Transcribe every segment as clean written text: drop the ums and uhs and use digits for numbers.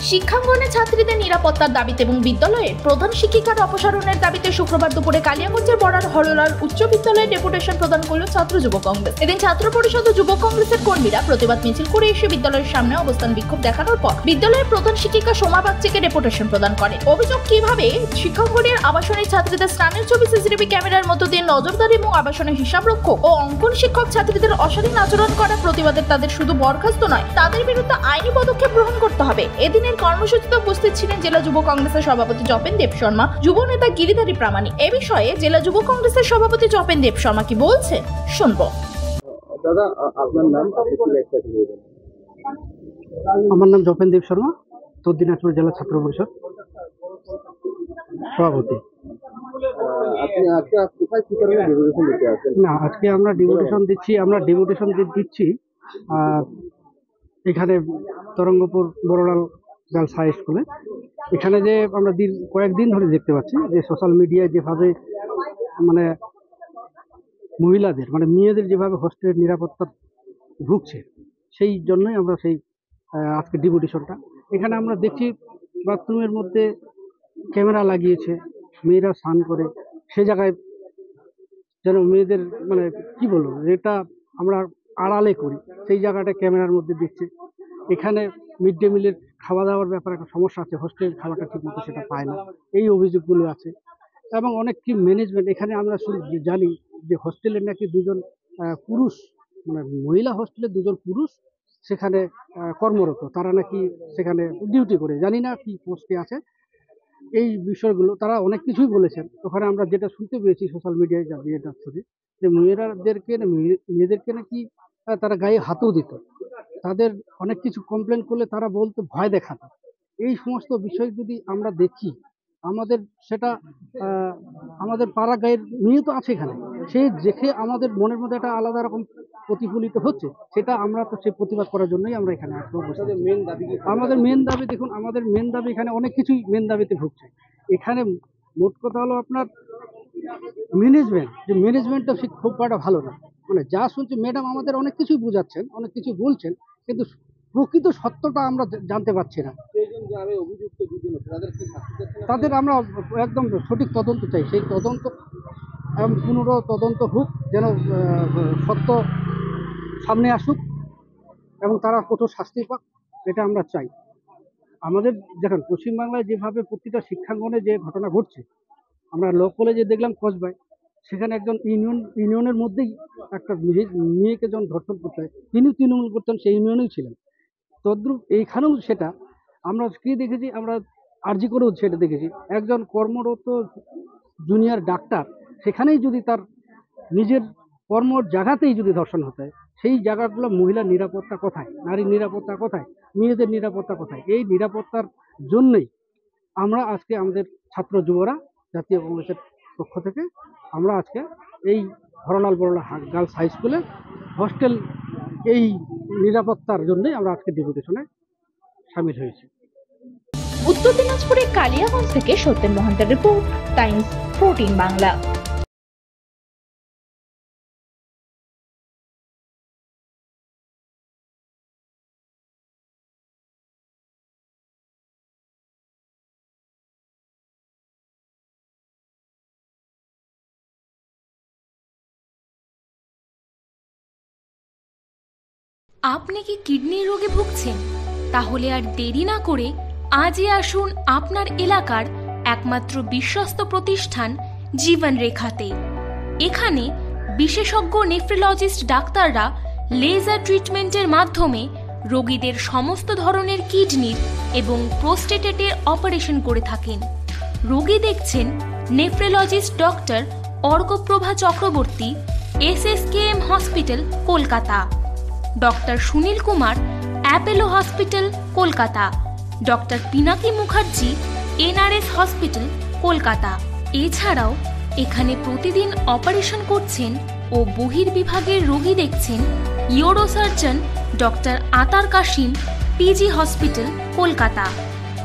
শিক্ষাঙ্গনে ছাত্রীদের নিরাপত্তার দাবিতে এবং বিদ্যালয়ের প্রধান শিক্ষিকার অপসারণের দাবিতে শুক্রবার দুপুরে কালিয়াগঞ্জের বড়ার হরলাল উচ্চ বিদ্যালয়ে ডেপুটেশন প্রদান করল ছাত্র যুব কংগ্রেস। এদিন ছাত্র পরিষদ ও যুব কংগ্রেসের কর্মীরা প্রতিবাদ মিছিল করে এসে বিদ্যালয়ের সামনে অবস্থান বিক্ষোভ দেখানোর পর বিদ্যালয়ের প্রধান শিক্ষিকা সোমা বাগচিকে ডেপুটেশন প্রদান করে। অভিযোগ কিভাবে শিক্ষাঙ্গনের আবাসনের ছাত্রীদের স্নানের ছবি সিসিটিভি ক্যামেরার মধ্য দিয়ে নজরদারি এবং আবাসনের হিসাবরক্ষক ও অঙ্কন শিক্ষক ছাত্রীদের অশালীন আচরণ করা প্রতিবাদে তাদের শুধু বরখাস্ত নয়, তাদের বিরুদ্ধে আইনি পদক্ষেপ গ্রহণ করতে হবে। এদিনের কর্মসূচিতে উপস্থিত ছিলেন জেলা যুব কংগ্রেসের সভাপতি জপেন দেব শর্মা, যুব নেতা গিরিধারী প্রামাণিক। এ বিষয়ে জেলা যুব কংগ্রেসের সভাপতি জপেন দেব শর্মা কি বলছে শুনবো। দাদা, আপনার নাম? আমার নাম জপেন দেব শর্মা, উত্তর দিনাজপুর জেলা ছাত্র পরিষদ সভাপতি। আপনি আজকে কোথায় কি কারণে ডেপুটেশন দিতে আসেন? না, আজকে আমরা ডেপুটেশন দিচ্ছি এখানে তরঙ্গপুর বড়লাল গার্লস হাই স্কুলে। এখানে যে আমরা কয়েকদিন ধরে দেখতে পাচ্ছি যে সোশ্যাল মিডিয়ায় যেভাবে মানে মহিলাদের মেয়েদের যেভাবে হোস্টেলের নিরাপত্তা ভুগছে, সেই জন্যই আমরা আজকে ডেপুটেশনটা। এখানে আমরা দেখছি বাথরুমের মধ্যে ক্যামেরা লাগিয়েছে, মেয়েরা স্নান করে সে জায়গায় যেন মেয়েদের কি বলবো, যেটা আমরা আড়ালে করি সেই জায়গাটা ক্যামেরার মধ্যে দেখছে। এখানে মিড ডে মিলের খাওয়া দাওয়ার ব্যাপারে একটা সমস্যা আছে, হোস্টেলের খাবারটা ঠিক মতো সেটা পায় না, এই অভিযোগগুলো আছে। এবং অনেক কি ম্যানেজমেন্ট, এখানে আমরা জানি যে হোস্টেলের নাকি দুজন পুরুষ মহিলা হোস্টেলে দুজন পুরুষ সেখানে কর্মরত, তারা নাকি সেখানে ডিউটি করে, জানি না কি পোস্টে আছে। এই বিষয়গুলো তারা অনেক কিছুই বলেছেন। ওখানে আমরা যেটা শুনতে পেয়েছি সোশ্যাল মিডিয়ায় যেটা ছবি, যে মেয়েদেরকে নাকি তারা গায়ে হাতও দিত, তাদের অনেক কিছু কমপ্লেন করলে তারা বলতো ভয় দেখাতো। এই সমস্ত বিষয় যদি আমরা দেখি, আমাদের পাড়া গায়ের মেয়ে তো আছে এখানে, সে দেখে আমাদের মনের মধ্যে একটা আলাদা রকম প্রতিফলিত হচ্ছে। সেটা আমরা তো সেই প্রতিবাদ করার জন্যই আমরা এখানে আসবো। আমাদের মেন দাবি দেখুন, আমাদের মেন দাবি এখানে অনেক কিছুই মেন দাবিতে ভুগছে। এখানে মোট কথা হলো আপনার ম্যানেজমেন্টটা খুব একটা ভালো না। যা শুনছি ম্যাডাম আমাদের অনেক কিছুই বোঝাচ্ছেন, অনেক কিছু বলছেন, কিন্তু প্রকৃত সত্যটা আমরা জানতে পারছি না। তাদের আমরা একদম সঠিক তদন্ত চাই, সেই তদন্ত পুনঃতদন্ত হোক, যেন সত্য সামনে আসুক এবং তারা কঠোর শাস্তি পাক, এটা আমরা চাই। আমাদের দেখেন পশ্চিমবাংলায় যেভাবে প্রতিটা শিক্ষাঙ্গনে যে ঘটনা ঘটছে, আমরা ল কলেজে দেখলাম কসবায়, সেখানে একজন ইউনিয়নের মধ্যেই একটা মেয়েকে যখন ধর্ষণ করতে হয়, তিনি তৃণমূল করতেন, সেই ইউনিয়নেই ছিলেন। তদ্রুপ এইখানেও সেটা আমরা কি দেখেছি, আমরা আরজি করেও সেটা দেখেছি। একজন কর্মরত জুনিয়র ডাক্তার সেখানেই যদি তার নিজের কর্মর জায়গাতেই যদি ধর্ষণ হতে হয়, সেই জায়গাগুলো মহিলার নিরাপত্তা কোথায়, নারীর নিরাপত্তা কোথায়, মেয়েদের নিরাপত্তা কোথায়? এই নিরাপত্তার জন্যই আমরা আজকে আমাদের ছাত্র যুবরা জাতীয় কংগ্রেসের পক্ষ থেকে আমরা আজকে এই হরলাল বড়লাল গার্লস হাই স্কুলে হোস্টেল এই নিরাপত্তার জন্যই আমরা আজকে ডেপুটেশনে সামিল হয়েছি। উত্তর দিনাজপুরের কালিয়াগঞ্জ থেকে সত্যেন মহান্তের রিপোর্ট, টাইমস 14 বাংলা। আপনি কি কিডনির রোগে ভুগছেন? তাহলে আর দেরি না করে আজই আসুন আপনার এলাকার একমাত্র বিশ্বস্ত প্রতিষ্ঠান জীবন রেখাতে। এখানে বিশেষজ্ঞ নেফ্রোলজিস্ট ডাক্তাররা লেজার ট্রিটমেন্টের মাধ্যমে রোগীদের সমস্ত ধরনের কিডনির এবং প্রোস্টেটের অপারেশন করে থাকেন। রোগী দেখছেন nephrologist doctor Arkaprabha Chakraborty, SSKM hospital, Kolkata. Doctor Sunil Kumar, Apollo hospital, Kolkata. Doctor Pinaki Mukherjee, NRS hospital, Kolkata. এছাড়াও এখানে প্রতিদিন অপারেশন করছেন ও বহির্বিভাগের রোগী দেখছেন ইউরোসার্জন ডক্টর আতার কাশিম, PG হসপিটাল, কলকাতা।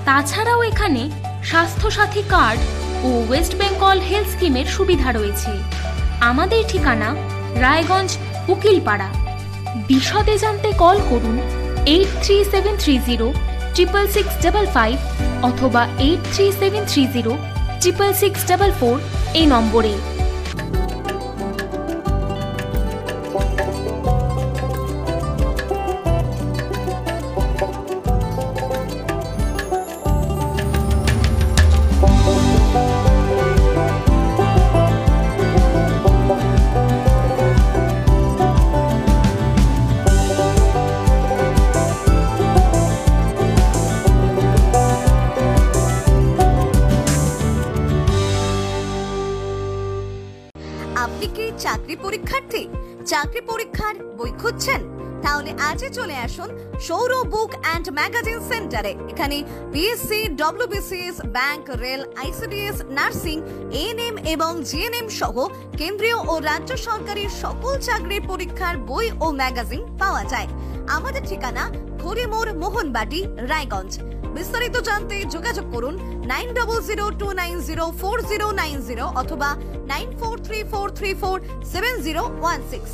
তাছাড়াও এখানে স্বাস্থ্যসাথী কার্ড ও ওয়েস্ট বেঙ্গল হেলথ স্কিমের সুবিধা রয়েছে। আমাদের ঠিকানা রায়গঞ্জ, উকিলপাড়া। বিশদে জানতে কল করুন 83730 6655 অথবা 83730 66644 এই নম্বরে। আপনি কি চাকরি পরীক্ষার্থী? চাকরি পরীক্ষার বই খুঁজছেন? তাহলে আজই চলে আসুন সৌর বুক অ্যান্ড ম্যাগাজিন সেন্টারে। এখানে BSc, WBCS, bank, rail, ICDS, nursing, ANM এবং জিএনএম সহ কেন্দ্রীয় ও রাজ্য সরকারি সকল চাকরির পরীক্ষার বই ও ম্যাগাজিন পাওয়া যায়। আমাদের ঠিকানা খড়িমোড়, মোহনবাটি, রায়গঞ্জ। বিস্তারিত জানতে যোগাযোগ করুন 9002904090 অথবা 9434347016।